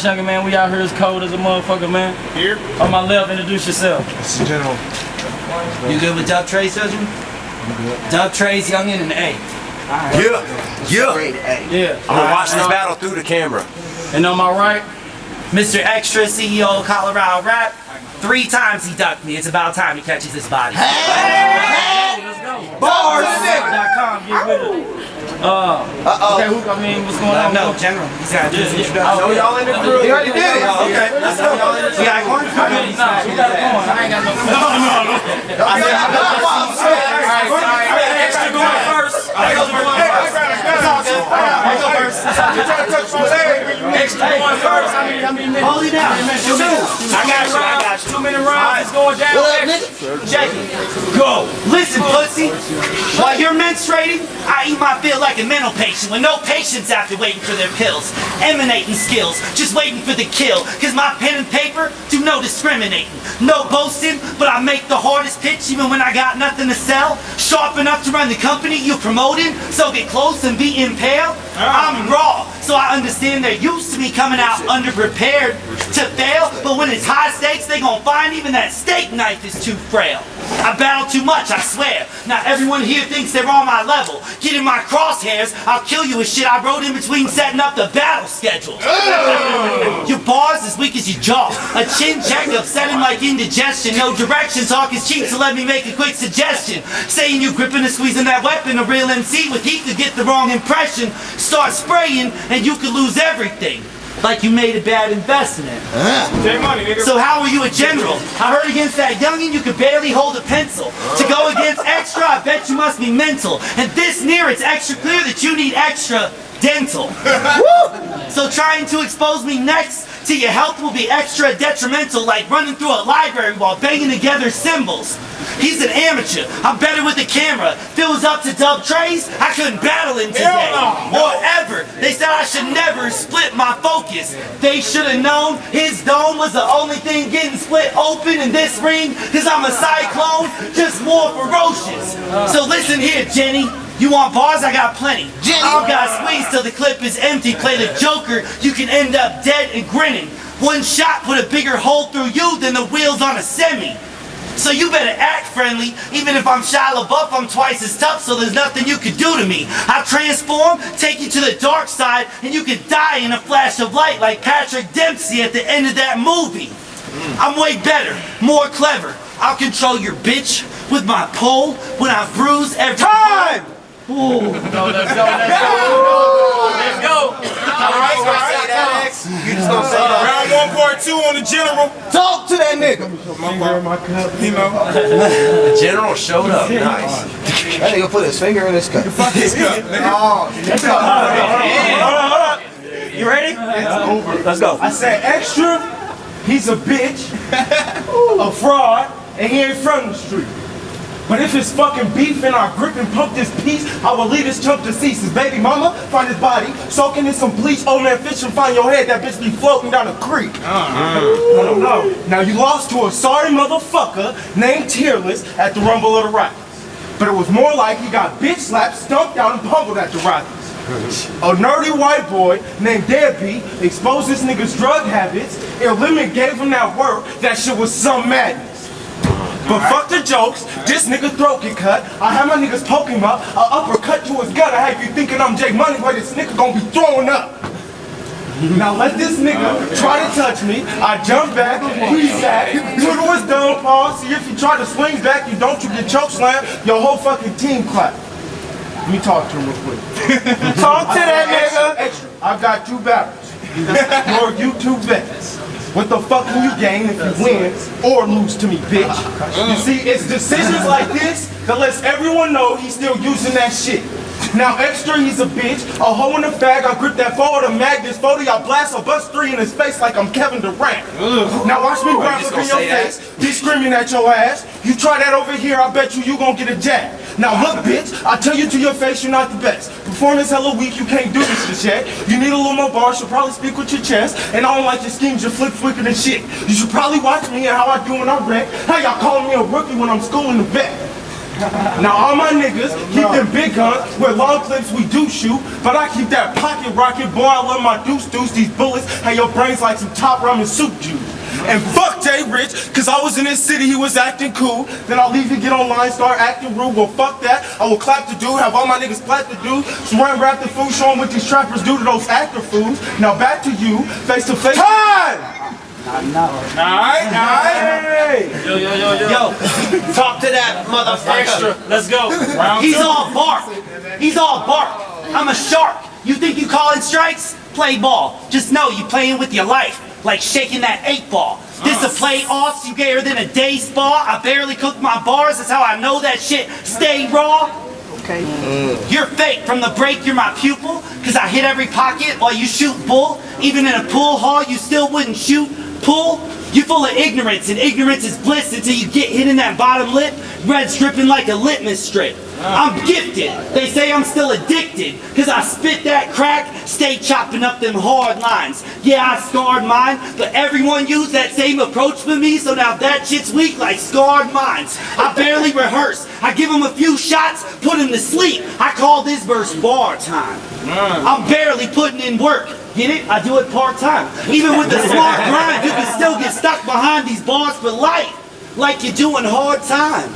S.Youngin, man. We out here as cold as a motherfucker, man. Here? On my left, introduce yourself. This is General. You good with Dub Trace, Judgment? I'm good. Dub Trace, Youngin, and A. Yeah. Yeah. I'm gonna watch this battle through the camera. And on my right, Mr.XtrA, CEO of Coloradorap. 3 times he ducked me. It's about time he catches his body. let's go. Bars! .com, get with it. Okay, what's going on? No, General. He's got to do his introduction. I know y'all in the crew. You already did it. Okay, let's go. We got one? Nah, we got it going. I ain't got no. Extra going first. I go first. Extra going first. I mean, Hold it down. I got you. 2 minute rounds. It's going down. Check it. Go. Listen, pussy. While you're menstruating, I eat my fill like a mental patient with no patience after waiting for their pills. Emanating skills, just waiting for the kill. Cause my pen and paper do no discriminating. No boasting, but I make the hardest pitch even when I got nothing to sell. Sharp enough to run the company you promoting, so get close and be impaled. I'm raw, so I understand they're used to me coming out underprepared to fail. But when it's high stakes, they gon' find even that steak knife is too frail. I battle too much, I swear. Not everyone here thinks they're on my level. Get in my crosshairs, I'll kill you with shit I wrote in between setting up the battle schedule. Your bars as weak as your jaw. A chin check upsetting like indigestion. No direction, talk is cheap, so let me make a quick suggestion. Saying you gripping and squeezing that weapon, a real MC with heat could get the wrong impression. Start spraying and you could lose everything. Like you made a bad investment. So how are you a general? I heard against that youngin' you could barely hold a pencil. To go against extra, I bet you must be mental. And this near, it's extra clear that you need extra dental. So trying to expose me next to your health will be extra detrimental, like running through a library while banging together symbols. He's an amateur. I'm better with the camera. If it was up to Dub Trace, I couldn't battle him today. Or ever. They said I should never split my focus. They should have known his dome was the only thing getting split open in this ring, cause I'm a cyclone, just more ferocious. So listen here, Jenny. You want bars? I got plenty. I've got squeeze till the clip is empty. Play the Joker, you can end up dead and grinning. One shot put a bigger hole through you than the wheels on a semi. So you better act friendly. Even if I'm Shia LaBeouf, I'm twice as tough, so there's nothing you can do to me. I'll transform, take you to the dark side, and you can die in a flash of light like Patrick Dempsey at the end of that movie. I'm way better, more clever. I'll control your bitch with my pole when I bruise every time. Let's go. Let's go. Alright, you just gonna say that. Round 1, part 2 on the general. Talk to that nigga. My cup, you know. The general showed up. Nice. That nigga put his finger in his cup. Fuck his cup, nigga. You ready? It's over. Let's go. I said extra, he's a bitch, a fraud, and he ain't from the street. But if it's fucking beef and I grip and pump this piece, I will leave this chump deceased. His baby mama find his body, soaking in some bleach. Old man fish and find your head, that bitch be floating down a creek. I don't know. Now you lost to a sorry motherfucker named Tearless at the Rumble of the Rockets. But it was more like he got bitch slapped, stumped out, and pummeled at the Rockets. A nerdy white boy named Deadbeat exposed this nigga's drug habits. Limit gave him that work. That shit was some madness. But fuck the jokes, this nigga throat get cut. I have my niggas poke him up, a uppercut to his gut. I have you thinking I'm Jay Money, but this nigga gonna be throwing up. Now let this nigga try to touch me. I jump back, he back, twiddle his dumb paw. See if you try to swing back, you get choke slam, your whole fucking team clap. Let me talk to him real quick. Talk to that nigga. Extra. I've got 2 battles. You're you 2 vets. What the fuck can you gain if you win or lose to me, bitch? You see, it's decisions like this that lets everyone know he's still using that shit. Now extra, he's a bitch, a hoe in a fag. I grip that forward of Magnus photo, y'all blast a bust 3 in his face like I'm Kevin Durant. Now watch me rap up in your face, be screaming at your ass. You try that over here, I bet you gon' get a jab. Now look, bitch, I tell you to your face, you're not the best. Performance hella weak, you can't do this shit yet. You need a little more bars, you'll probably speak with your chest. And I don't like your schemes, your flip flipping and shit. You should probably watch me and how I do when I wreck. How y'all calling me a rookie when I'm schooling the vet. Now all my niggas keep them big guns with long clips we do shoot, but I keep that pocket rocket, boy, I love my deuce. These bullets have your brains like some top ramen soup juice. And fuck Jay Rich, cause I was in this city, he was acting cool. Then I'll leave and get online, start acting rude. Well, fuck that, I will clap the dude, have all my niggas clap the dude. Run rap the food, show 'em what these trappers do to those actor fools. Now back to you, face to face. Time! Alright. Hey! Yo, talk to that motherfucker. Extra. Let's go. Round He's two. all bark. He's all bark. I'm a shark. You think you calling strikes? Play ball. Just know you playing with your life, like shaking that 8-ball. This a playoffs, you gayer than a day spa. I barely cook my bars, that's how I know that shit stay raw. Okay. You're fake. From the break, you're my pupil. Cause I hit every pocket while you shoot bull. Even in a pool hall, you still wouldn't shoot pool. You're full of ignorance, and ignorance is bliss until you get hit in that bottom lip. Red's dripping like a litmus strip. I'm gifted. They say I'm still addicted. Cause I spit that crack, stay chopping up them hard lines. Yeah, I scarred mine, but everyone used that same approach for me, so now that shit's weak like scarred minds. I barely rehearse. I give them a few shots, put them to sleep. I call this verse bar time. I'm barely putting in work. Get it? I do it part-time. Even with the smart grind, you can still get stuck behind these bars for life, like you're doing hard time.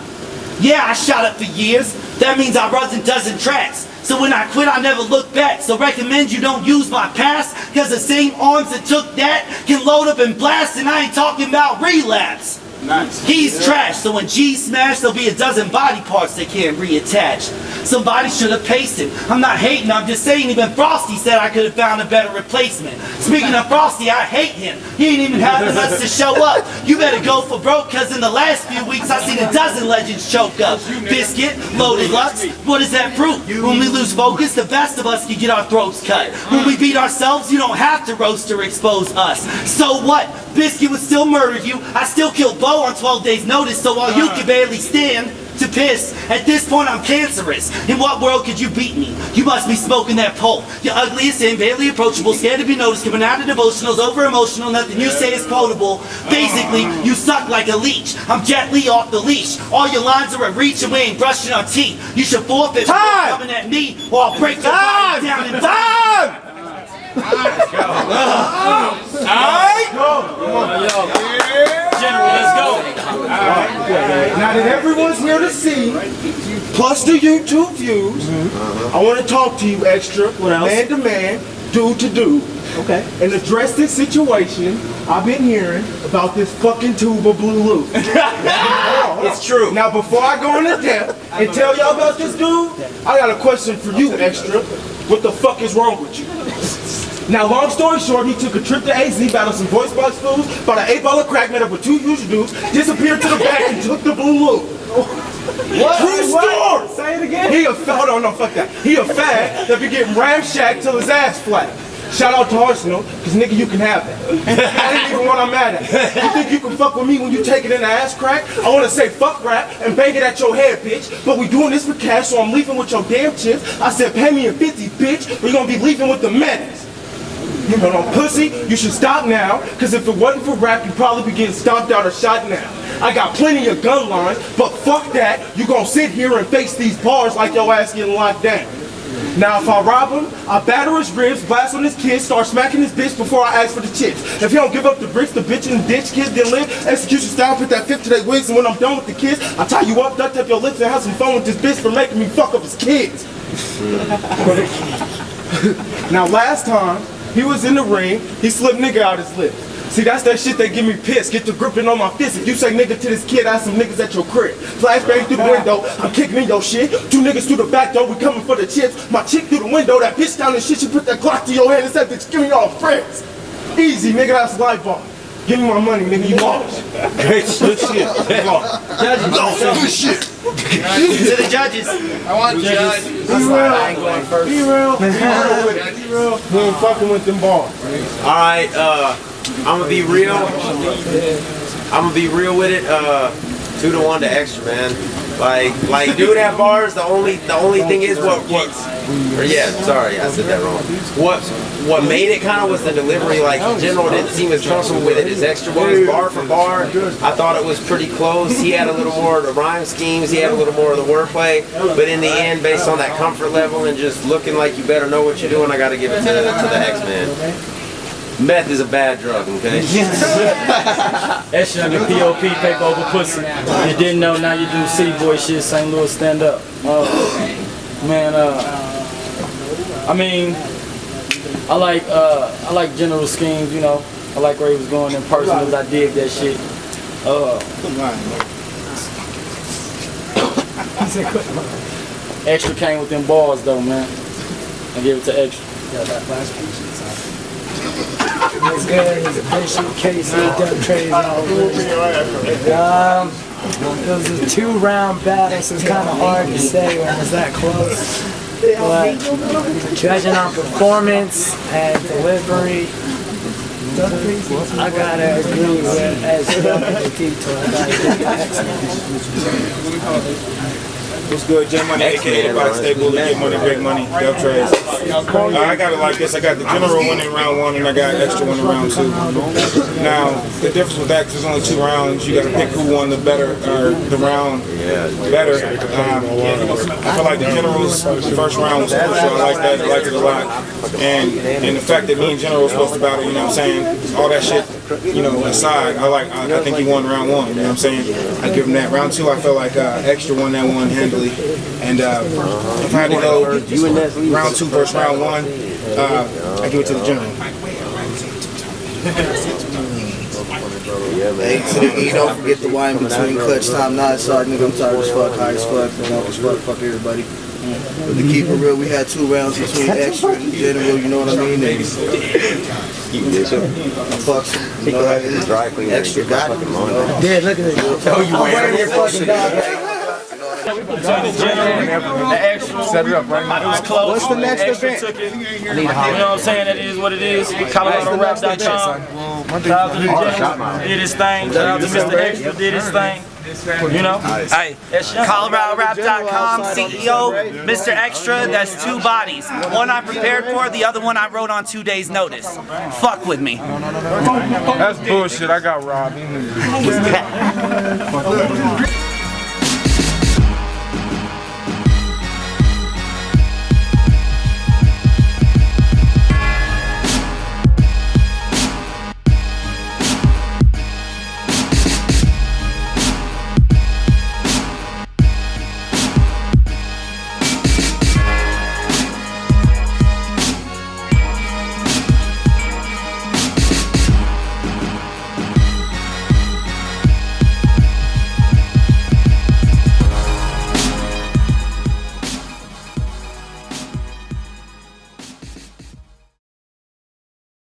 Yeah, I shot up for years. That means I wasn't dozen tracks. So when I quit, I never look back. So recommend you don't use my past, cause the same arms that took that can load up and blast, and I ain't talking about relapse. Nice. He's trash, so when G's smash, there'll be a dozen body parts they can't reattach. Somebody should have paced him. I'm not hating, I'm just saying even Frosty said I could have found a better replacement. Speaking of Frosty, I hate him. He ain't even having us to show up. You better go for broke, cause in the last few weeks I seen a dozen legends choke up. Biscuit, loaded Lux, what does that prove? When we lose focus, the best of us can get our throats cut. When we beat ourselves, you don't have to roast or expose us. So what? Biscuit would still murder you. I still killed Bo on 12 days notice, so while you can barely stand to piss, at this point I'm cancerous. In what world could you beat me? You must be smoking that pole. You're ugliest and barely approachable, scared to be noticed, coming out of devotionals, over emotional, nothing you say is quotable. Basically, you suck like a leech. I'm Jet Li off the leash. All your lines are at reach and we ain't brushing our teeth. You should forfeit for coming at me, or I'll break your body down and die. Alright. General, let's go. Now that everyone's here to see, plus the YouTube views, I want to talk to you extra, man to man, dude to dude. Okay. And address this situation I've been hearing about this fucking tube of Blue Loop. It's true. Now before I go into depth and tell y'all about this dude, I got a question for you, extra. What the fuck is wrong with you? Now, long story short, he took a trip to AZ, battled some voice box fools, bought an 8-ball of crack, met up with 2 huge dudes, disappeared to the back and took the Blue Loop. What? True story! Say it again. He a hold on, no, fuck that. He a fag that be getting ramshacked till his ass flat. Shout out to Arsenal, cause nigga, you can have that. That ain't even what I'm mad at. You think you can fuck with me when you take it in the ass crack? I wanna say fuck rap and bang it at your head, bitch. But we doing this for cash, so I'm leaving with your damn chips. I said pay me in 50, bitch, or you gonna be leaving with the menace. You know, pussy, you should stop now, cause if it wasn't for rap, you'd probably be getting stomped out or shot now. I got plenty of gun lines, but fuck that, you gonna sit here and face these bars like your ass getting locked down. Now if I rob him, I batter his ribs, blast on his kids, start smacking his bitch before I ask for the chips. If he don't give up the bricks, the bitch in the ditch, kids then live, execution style, put that 5th to their wigs, and when I'm done with the kids, I tie you up, duct up your lips, and have some fun with this bitch for making me fuck up his kids. Now last time, he was in the ring, he slipped nigga out his lips. See, that's that shit that give me pissed. Get to gripping on my fist. If you say nigga to this kid, I have some niggas at your crib. Flashbang through the window, I'm kicking in your shit. 2 niggas through the back door, we coming for the chips. My chick through the window, that bitch down the shit, she put that Glock to your head and said, bitch, give me all friends. Easy, nigga, that's life bar. Give me my money, nigga, you lost. Good shit. Judges, Good shit. to the judges. I want judges. Be real. I ain't going first. Be real. Be real. He ain't fucking with them bars. Alright, I'm gonna be real. I'm gonna be real with it. To 2-to-1 to extra, man. Like dude have bars. The only thing is sorry, I said that wrong. What made it kind of was the delivery. Like General didn't seem as comfortable with it as extra was bar for bar. I thought it was pretty close. He had a little more of the rhyme schemes. He had a little more of the wordplay. But in the end, based on that comfort level and just looking like you better know what you're doing, I got to give it to the X-Man. Meth is a bad drug, okay? S.Youngin, P.O.P. paper over pussy. You didn't know, now you do city boy shit, St. Louis stand up. I mean, I like general schemes, you know. I like where he was going in personals. I dig that shit. Extra came with them bars though, man. I give it to Extra. It's good. He's a Bishop, Casey, Dub Trays, all good. It was a 2-round battle, so it's kind of hard to say when it's that close. But judging on performance and delivery, I gotta agree with S.Youngin and Tito. I gotta give it X-Man. What's good, J Money, aka the Box Stable, Get Money, Big Money, Dub Trays. I got it like this. I got the General winning round 1 and I got Extra winning round 2. Now, the difference with that, because there's only 2 rounds, you got to pick who won the better, or the round better. I feel like the General's first round was crucial. I like that. I liked it a lot. And the fact that me and General were supposed to battle, you know what I'm saying? All that shit, you know, aside, I think he won round 1, you know what I'm saying? I give him that. Round 2, I felt like Extra won that one handily. And if I had to go round 2 versus round 1, I give it to the General. Hey, to the E, don't forget the wine between clutch time, not sorry, nigga, I'm tired as fuck, high as fuck, you know, as fuck everybody. But to keep it real, we had 2 rounds between Extra and General, you know what I mean? And fuck, you know, Extra got it. Yeah, look at it. Oh, you wearing your fucking dog. Set it up, right? It was close. What's the next event? Took it. You know what I'm saying? That is what it is. Coloradorap.com. Shout out to the General, did his thing. Shout out to Mr.XtrA, did his thing. You know? Hey, Coloradorap.com, CEO, Mr.XtrA, that's 2 bodies. One I prepared for, the other one I wrote on 2 days' notice. Fuck with me. That's bullshit. I got robbed.